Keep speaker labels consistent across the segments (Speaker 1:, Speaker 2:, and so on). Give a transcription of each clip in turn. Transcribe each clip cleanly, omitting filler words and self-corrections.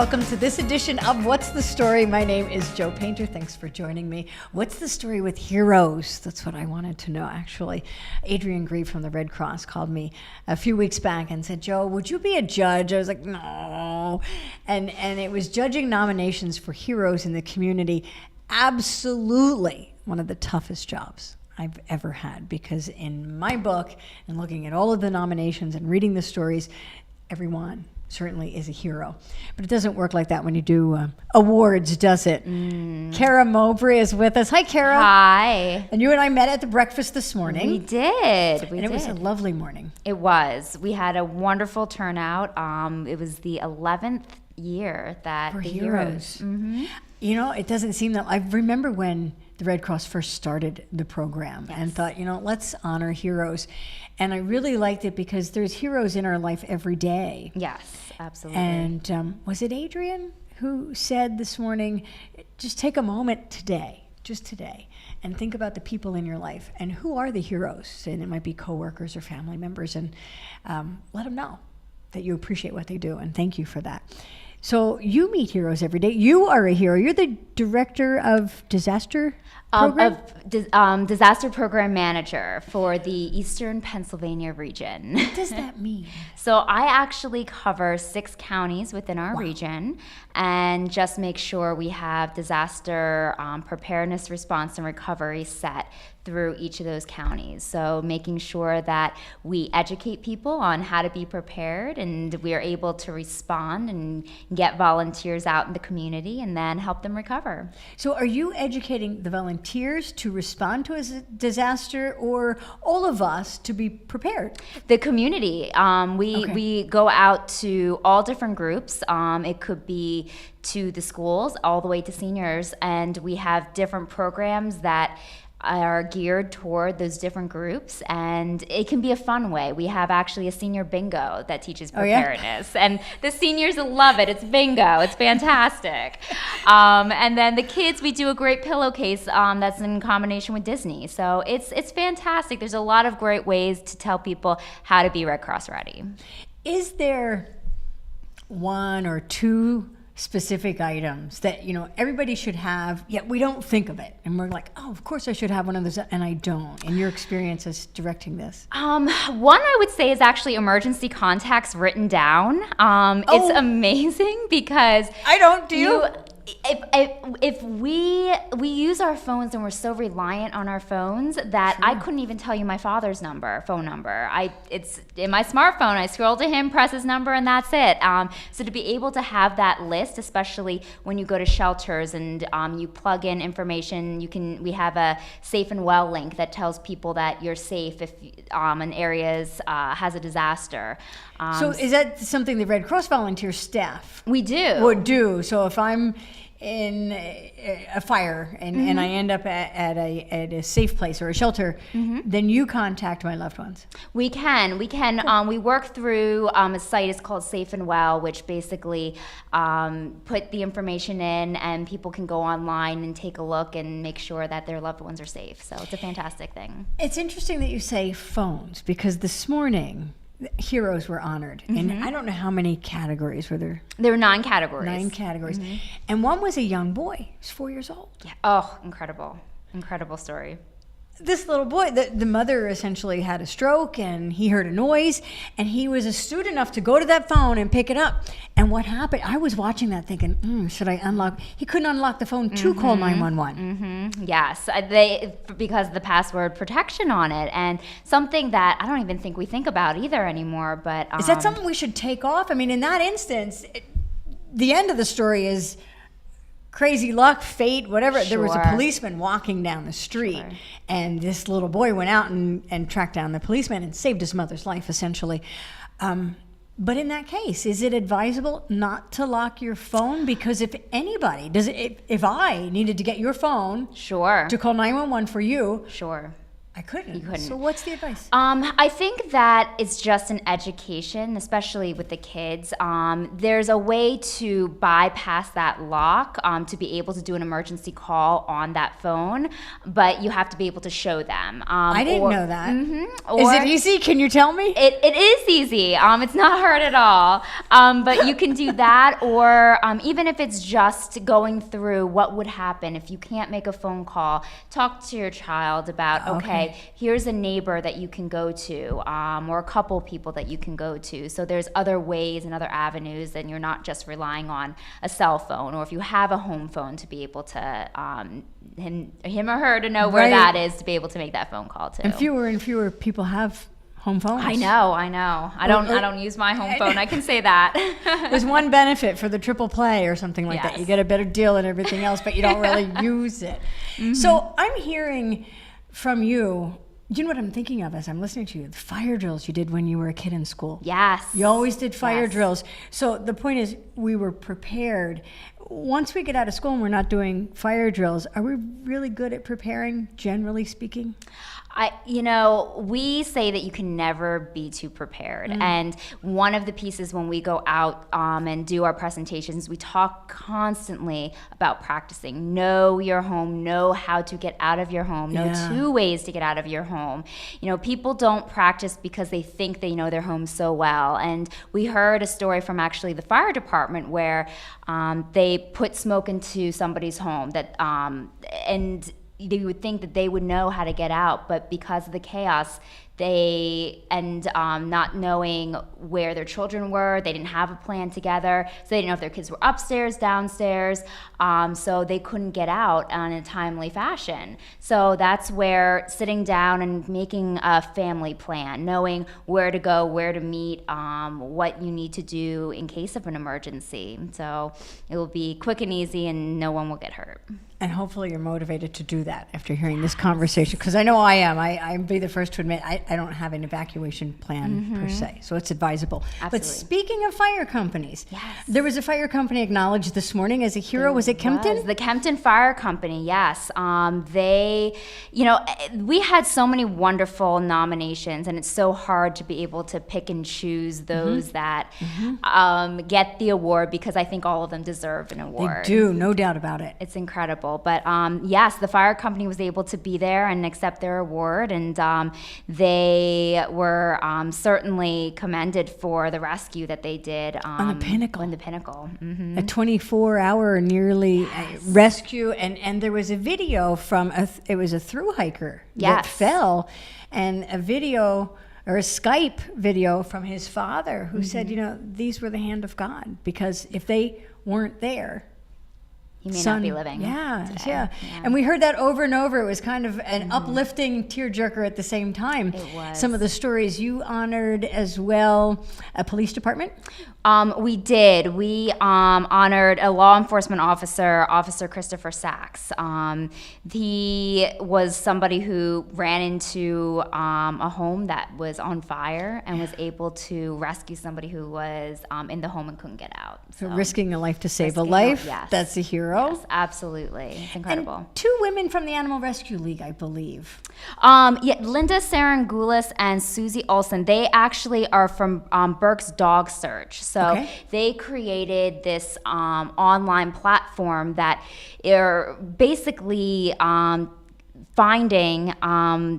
Speaker 1: welcome to this edition of What's the Story? My name is Jo Painter. Thanks for joining me. What's the story with heroes? That's what I wanted to know, actually. Adrian Grieve from the Red Cross called me a few weeks back and said, Jo, would you be a judge? I was like, no. And it was judging nominations for heroes in the community. Absolutely one of the toughest jobs I've ever had, because in my book and looking at all of the nominations and reading the stories, everyone certainly is a hero. But it doesn't work like that when you do awards, does it? Kara Mowbray is with us. Hi, Kara.
Speaker 2: Hi.
Speaker 1: And you and I met at the breakfast this morning.
Speaker 2: We did.
Speaker 1: It was a lovely morning.
Speaker 2: It was. We had a wonderful turnout. It was the 11th year that
Speaker 1: For
Speaker 2: the
Speaker 1: heroes.
Speaker 2: Mm-hmm.
Speaker 1: You know, it doesn't seem that... I remember when the Red Cross first started the program and thought, let's honor heroes. And I really liked it because there's heroes in our life every day.
Speaker 2: Yes, absolutely.
Speaker 1: And was it Adrian who said this morning, just take a moment today, just today, and think about the people in your life and who are the heroes? And it might be coworkers or family members, and let them know that you appreciate what they do, and thank you for that. So you meet heroes every day. You are a hero. You're the director of disaster program?
Speaker 2: Disaster program manager for the Eastern Pennsylvania region.
Speaker 1: What does that mean?
Speaker 2: So I actually cover 6 counties within our region and just make sure we have disaster preparedness, response, and recovery set through each of those counties. So making sure that we educate people on how to be prepared, and we are able to respond and get volunteers out in the community and then help them recover.
Speaker 1: So are you educating the volunteers to respond to a disaster, or all of us to be prepared?
Speaker 2: The community. We go out to all different groups. It could be to the schools all the way to seniors, and we have different programs that are geared toward those different groups, and it can be a fun way. We have actually a senior bingo that teaches preparedness, and the seniors love it. It's bingo. It's fantastic. And then the kids, we do a great pillowcase that's in combination with Disney. So it's fantastic. There's a lot of great ways to tell people how to be Red Cross ready.
Speaker 1: Is there one or two specific items that everybody should have, yet we don't think of it, and we're like, oh, of course I should have one of those, and I don't? In your experience as directing this,
Speaker 2: one I would say is actually emergency contacts written down. It's amazing because
Speaker 1: I don't. Do you?
Speaker 2: If we use our phones, and we're so reliant on our phones that I couldn't even tell you my father's phone number. It's in my smartphone. I scroll to him, press his number, and that's it. So to be able to have that list, especially when you go to shelters and you plug in information, we have a Safe and Well link that tells people that you're safe if an area has a disaster.
Speaker 1: So is that something the Red Cross volunteer staff
Speaker 2: would
Speaker 1: do? So if I'm in a fire and I end up at a safe place or a shelter, then you contact my loved ones.
Speaker 2: We can. We work through a site. It's called Safe and Well, which basically put the information in, and people can go online and take a look and make sure that their loved ones are safe. So it's a fantastic thing.
Speaker 1: It's interesting that you say phones, because this morning heroes were honored, and I don't know how many categories were there.
Speaker 2: There were 9 categories.
Speaker 1: 9 categories, and one was a young boy. He was 4 years old.
Speaker 2: Yeah. Oh, incredible story.
Speaker 1: This little boy, the mother essentially had a stroke, and he heard a noise, and he was astute enough to go to that phone and pick it up. And what happened, I was watching that thinking, should I unlock? He couldn't unlock the phone to call 911.
Speaker 2: Yes, because of the password protection on it, and something that I don't even think we think about either anymore. But
Speaker 1: is that something we should take off? I mean, in that instance, the end of the story is crazy luck, fate, whatever. There was a policeman walking down the street, and this little boy went out and tracked down the policeman and saved his mother's life, essentially. But in that case, is it advisable not to lock your phone? Because if anybody if I needed to get your phone
Speaker 2: to
Speaker 1: call 911 for you, I couldn't.
Speaker 2: You couldn't.
Speaker 1: So what's the advice?
Speaker 2: I think that it's just an education, especially with the kids. There's a way to bypass that lock to be able to do an emergency call on that phone, but you have to be able to show them.
Speaker 1: I didn't know that.
Speaker 2: Mm-hmm,
Speaker 1: is it easy? Can you tell me?
Speaker 2: It is easy. It's not hard at all. But you can do that, or even if it's just going through what would happen if you can't make a phone call, talk to your child about, okay, here's a neighbor that you can go to, or a couple people that you can go to. So there's other ways and other avenues, and you're not just relying on a cell phone, or if you have a home phone, to be able to him or her to know where that is, to be able to make that phone call too.
Speaker 1: And fewer people have home phones.
Speaker 2: I know. I don't use my home phone. I can say that.
Speaker 1: There's one benefit for the triple play or something like that. You get a better deal and everything else, but you don't really use it. So I'm hearing from you. You know what I'm thinking of as I'm listening to you? The fire drills you did when you were a kid in school.
Speaker 2: Yes.
Speaker 1: You always did fire drills. So the point is, we were prepared. Once we get out of school and we're not doing fire drills, are we really good at preparing, generally speaking?
Speaker 2: We say that you can never be too prepared. And one of the pieces when we go out and do our presentations, we talk constantly about practicing. Know your home, know how to get out of your home, know 2 ways to get out of your home. People don't practice because they think they know their home so well. And we heard a story from actually the fire department where they put smoke into somebody's home and they would think that they would know how to get out, but because of the chaos, not knowing where their children were, they didn't have a plan together, so they didn't know if their kids were upstairs, downstairs, so they couldn't get out in a timely fashion. So that's where sitting down and making a family plan, knowing where to go, where to meet, what you need to do in case of an emergency. So it will be quick and easy and no one will get hurt.
Speaker 1: And hopefully you're motivated to do that after hearing this conversation, because I know I am. I'd be the first to admit I don't have an evacuation plan per se, so it's advisable.
Speaker 2: Absolutely.
Speaker 1: But speaking of fire companies, there was a fire company acknowledged this morning as a hero. Was it Kempton?
Speaker 2: The Kempton Fire Company, yes. We had so many wonderful nominations, and it's so hard to be able to pick and choose those that get the award, because I think all of them deserve an award.
Speaker 1: They do, no doubt about it.
Speaker 2: It's incredible. But yes, the fire company was able to be there and accept their award, and they were certainly commended for the rescue that they did
Speaker 1: on the Pinnacle.
Speaker 2: On the Pinnacle.
Speaker 1: A 24-hour nearly rescue, and there was a video from it was a thru hiker that fell, and a video or a Skype video from his father who said, these were the hand of God, because if they weren't there,
Speaker 2: he may not be living.
Speaker 1: Yeah. And we heard that over and over. It was kind of an uplifting tearjerker at the same time.
Speaker 2: It was.
Speaker 1: Some of the stories you honored as well, a police department?
Speaker 2: We did. We honored a law enforcement officer, Officer Christopher Sachs. He was somebody who ran into a home that was on fire and was able to rescue somebody who was in the home and couldn't get out.
Speaker 1: So risking a life to save a life.
Speaker 2: Yes.
Speaker 1: That's a hero.
Speaker 2: Yes, absolutely. It's incredible.
Speaker 1: And 2 women from the Animal Rescue League, I believe.
Speaker 2: Linda Sarangoulis and Susie Olson. They actually are from Burke's Dog Search. So they created this online platform that are basically finding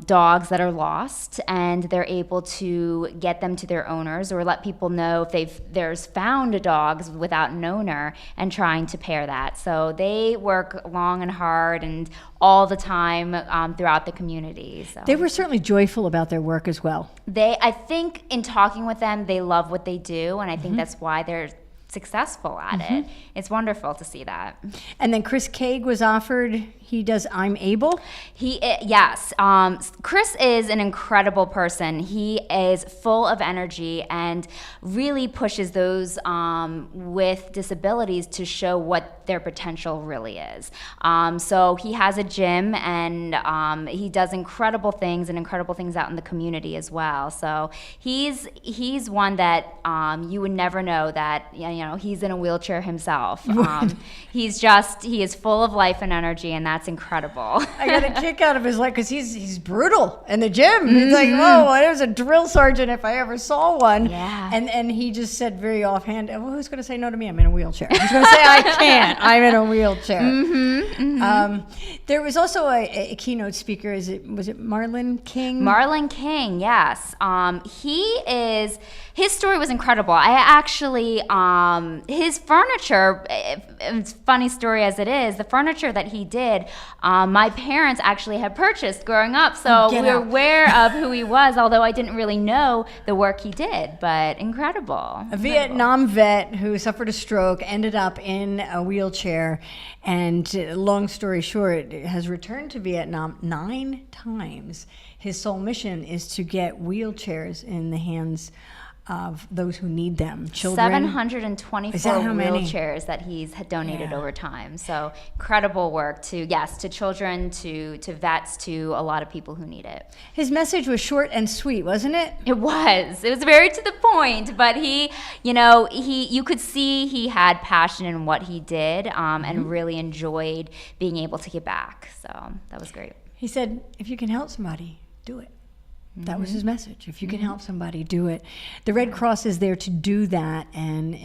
Speaker 2: dogs that are lost, and they're able to get them to their owners, or let people know if there's found dogs without an owner, and trying to pair that. So they work long and hard and all the time throughout the community. So
Speaker 1: they were certainly joyful about their work as well.
Speaker 2: I think in talking with them, they love what they do, and I think that's why they're successful at it. It's wonderful to see that.
Speaker 1: And then Chris Kaag was offered, he does I'm Able?
Speaker 2: Yes. Chris is an incredible person. He is full of energy and really pushes those with disabilities to show what their potential really is. So he has a gym, and he does incredible things out in the community as well. So he's one that you would never know that he's in a wheelchair himself. He is full of life and energy, and that's that's incredible.
Speaker 1: I got a kick out of his leg because he's brutal in the gym. He's like, whoa, there's a drill sergeant if I ever saw one.
Speaker 2: Yeah.
Speaker 1: And he just said very offhand, well, who's going to say no to me? I'm in a wheelchair. Who's going to say I can't? I'm in a wheelchair. There was also a keynote speaker. Was it Marlon King?
Speaker 2: Marlon King, yes. His story was incredible. I actually, his furniture, it's a funny story as it is, the furniture that he did, my parents actually had purchased growing up, so we were aware of who he was, although I didn't really know the work he did, but incredible.
Speaker 1: A Vietnam vet who suffered a stroke, ended up in a wheelchair, and long story short, has returned to Vietnam 9 times. His sole mission is to get wheelchairs in the hands of those who need them. Children.
Speaker 2: 724 wheelchairs that he's donated over time. So incredible work to children, to vets, to a lot of people who need it.
Speaker 1: His message was short and sweet, wasn't it?
Speaker 2: It was. It was very to the point, but you could see he had passion in what he did, and really enjoyed being able to give back. So that was great.
Speaker 1: He said, if you can help somebody, do it. That was his message. If you can help somebody, do it. The Red Cross is there to do that, and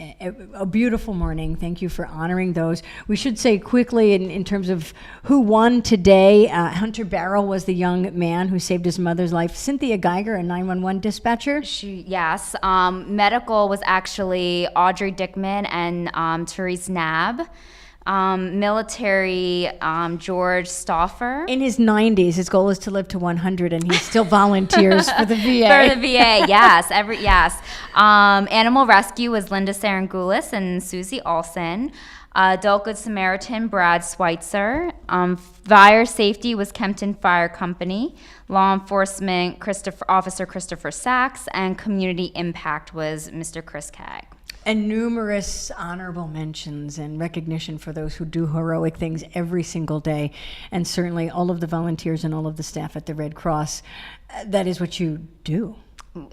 Speaker 1: a beautiful morning. Thank you for honoring those. We should say quickly in terms of who won today. Hunter Barrow was the young man who saved his mother's life. Cynthia Geiger, a 911 dispatcher.
Speaker 2: Yes. Medical was actually Audrey Dickman and Therese Knabb. Military, George Stauffer.
Speaker 1: In his 90s, his goal is to live to 100, and he still volunteers for the VA.
Speaker 2: For the VA, yes. Animal rescue was Linda Sarangoulis and Susie Olson. Adult Good Samaritan, Brad Schweitzer. Fire safety was Kempton Fire Company. Law enforcement, Officer Christopher Sachs. And community impact was Mr. Chris Cagg.
Speaker 1: And numerous honorable mentions and recognition for those who do heroic things every single day. And certainly all of the volunteers and all of the staff at the Red Cross, that is what you do.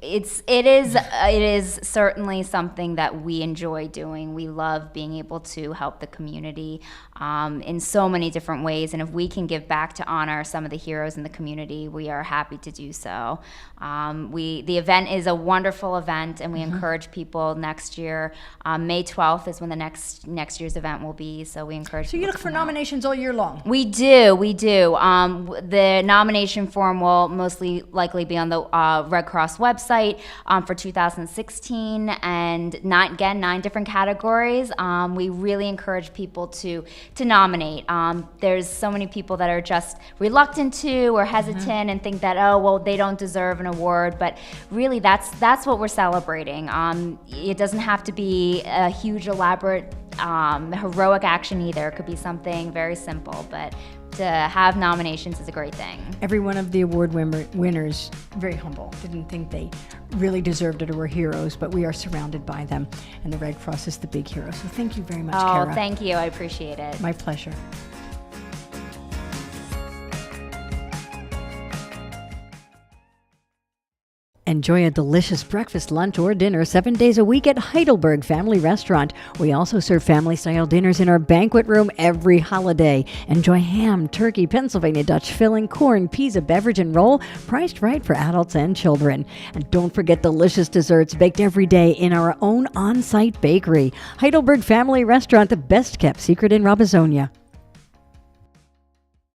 Speaker 2: It is certainly something that we enjoy doing. We love being able to help the community in so many different ways, and if we can give back to honor some of the heroes in the community, we are happy to do so. The event is a wonderful event, and we encourage people next year. May 12th is when the next year's event will be, so we encourage.
Speaker 1: So you look for nominations all year long.
Speaker 2: We do. The nomination form will mostly likely be on the Red Cross website for 2016, and 9 different categories. We really encourage people to nominate. There's so many people that are just reluctant to or hesitant and think that, oh, well, they don't deserve an award, but really that's what we're celebrating. It doesn't have to be a huge, elaborate, heroic action either. It could be something very simple, but to have nominations is a great thing.
Speaker 1: Every one of the award winners, very humble, didn't think they really deserved it or were heroes, but we are surrounded by them, and the Red Cross is the big hero. So thank you very much, Kara.
Speaker 2: Oh, thank you. I appreciate it.
Speaker 1: My pleasure. Enjoy a delicious breakfast, lunch, or dinner 7 days a week at Heidelberg Family Restaurant. We also serve family-style dinners in our banquet room every holiday. Enjoy ham, turkey, Pennsylvania Dutch filling, corn, pizza, beverage, and roll, priced right for adults and children. And don't forget delicious desserts baked every day in our own on-site bakery. Heidelberg Family Restaurant, the best-kept secret in Robisonia.